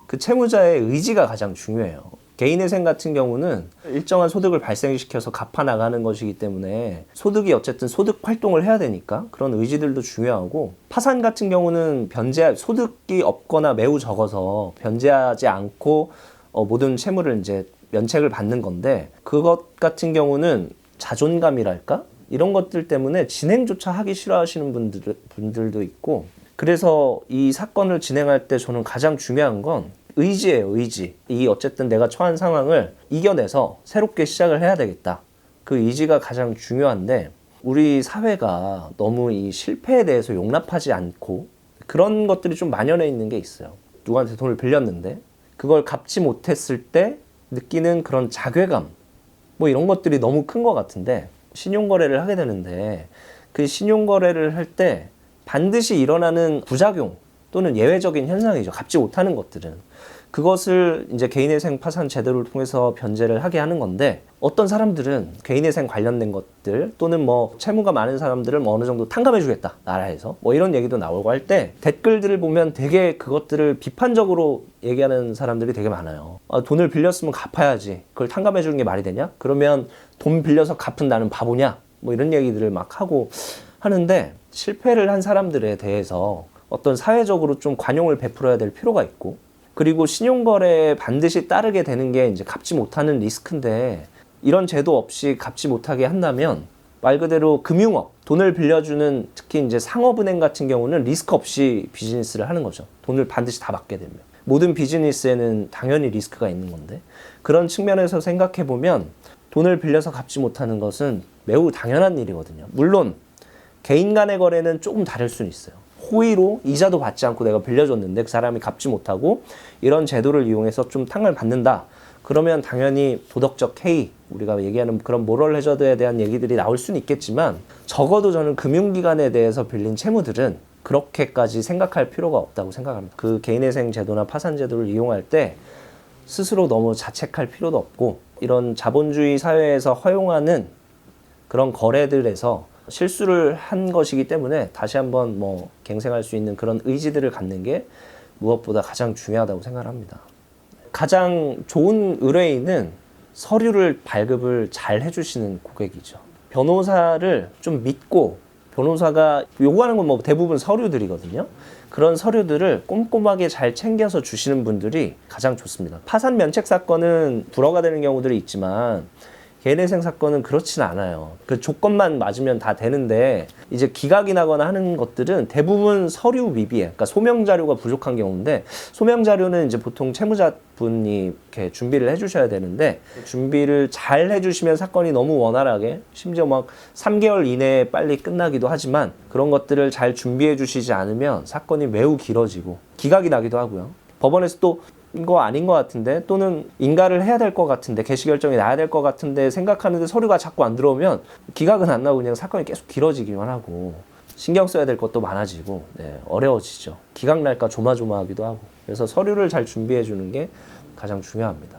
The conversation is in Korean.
그 채무자의 의지가 가장 중요해요. 개인회생 같은 경우는 일정한 소득을 발생시켜서 갚아 나가는 것이기 때문에 소득이 어쨌든 소득 활동을 해야 되니까 그런 의지들도 중요하고, 파산 같은 경우는 소득이 없거나 매우 적어서 변제하지 않고 모든 채무를 이제 면책을 받는 건데, 그것 같은 경우는 자존감이랄까? 이런 것들 때문에 진행조차 하기 싫어하시는 분들도 있고, 그래서 이 사건을 진행할 때 저는 가장 중요한 건 의지예요, 의지. 어쨌든 내가 처한 상황을 이겨내서 새롭게 시작을 해야 되겠다. 그 의지가 가장 중요한데, 우리 사회가 너무 이 실패에 대해서 용납하지 않고 그런 것들이 좀 만연해 있는 게 있어요. 누구한테 돈을 빌렸는데 그걸 갚지 못했을 때 느끼는 그런 자괴감, 뭐 이런 것들이 너무 큰 것 같은데, 신용거래를 하게 되는데 그 신용거래를 할 때 반드시 일어나는 부작용 또는 예외적인 현상이죠. 갚지 못하는 것들은. 그것을 이제 개인회생 파산 제도를 통해서 변제를 하게 하는 건데, 어떤 사람들은 개인회생 관련된 것들 또는 뭐 채무가 많은 사람들을 뭐 어느 정도 탕감해 주겠다, 나라에서 뭐 이런 얘기도 나오고 할 때 댓글들을 보면 되게 그것들을 비판적으로 얘기하는 사람들이 되게 많아요. 돈을 빌렸으면 갚아야지, 그걸 탕감해 주는 게 말이 되냐? 그러면 돈 빌려서 갚은 나는 바보냐? 뭐 이런 얘기들을 막 하고 하는데, 실패를 한 사람들에 대해서 어떤 사회적으로 좀 관용을 베풀어야 될 필요가 있고, 그리고 신용거래에 반드시 따르게 되는 게 이제 갚지 못하는 리스크인데, 이런 제도 없이 갚지 못하게 한다면 말 그대로 금융업, 돈을 빌려주는 특히 이제 상업은행 같은 경우는 리스크 없이 비즈니스를 하는 거죠. 돈을 반드시 다 받게 되면. 모든 비즈니스에는 당연히 리스크가 있는 건데, 그런 측면에서 생각해 보면 돈을 빌려서 갚지 못하는 것은 매우 당연한 일이거든요. 물론 개인 간의 거래는 조금 다를 수는 있어요. 호의로 이자도 받지 않고 내가 빌려줬는데 그 사람이 갚지 못하고 이런 제도를 이용해서 좀 탕감을 받는다. 그러면 당연히 도덕적 해이, 우리가 얘기하는 그런 모럴 해저드에 대한 얘기들이 나올 수는 있겠지만, 적어도 저는 금융기관에 대해서 빌린 채무들은 그렇게까지 생각할 필요가 없다고 생각합니다. 그 개인회생 제도나 파산 제도를 이용할 때 스스로 너무 자책할 필요도 없고, 이런 자본주의 사회에서 허용하는 그런 거래들에서 실수를 한 것이기 때문에 다시 한번 뭐 갱생할 수 있는 그런 의지들을 갖는 게 무엇보다 가장 중요하다고 생각합니다. 가장 좋은 의뢰인은 서류를 발급을 잘 해주시는 고객이죠. 변호사를 좀 믿고, 변호사가 요구하는 건 뭐 대부분 서류들이거든요. 그런 서류들을 꼼꼼하게 잘 챙겨서 주시는 분들이 가장 좋습니다. 파산 면책 사건은 불허가 되는 경우들이 있지만 개인회생 사건은 그렇진 않아요. 그 조건만 맞으면 다 되는데, 이제 기각이 나거나 하는 것들은 대부분 서류 미비해. 그러니까 소명 자료가 부족한 경우인데, 소명 자료는 이제 보통 채무자분이 이렇게 준비를 해주셔야 되는데, 준비를 잘 해주시면 사건이 너무 원활하게, 심지어 막 3개월 이내에 빨리 끝나기도 하지만, 그런 것들을 잘 준비해 주시지 않으면 사건이 매우 길어지고 기각이 나기도 하고요. 법원에서 또 이거 아닌 것 같은데, 또는 인가를 해야 될 것 같은데, 개시결정이 나야 될 것 같은데 생각하는데 서류가 자꾸 안 들어오면 기각은 안 나고 그냥 사건이 계속 길어지기만 하고, 신경 써야 될 것도 많아지고, 어려워지죠. 기각 날까 조마조마하기도 하고. 그래서 서류를 잘 준비해 주는 게 가장 중요합니다.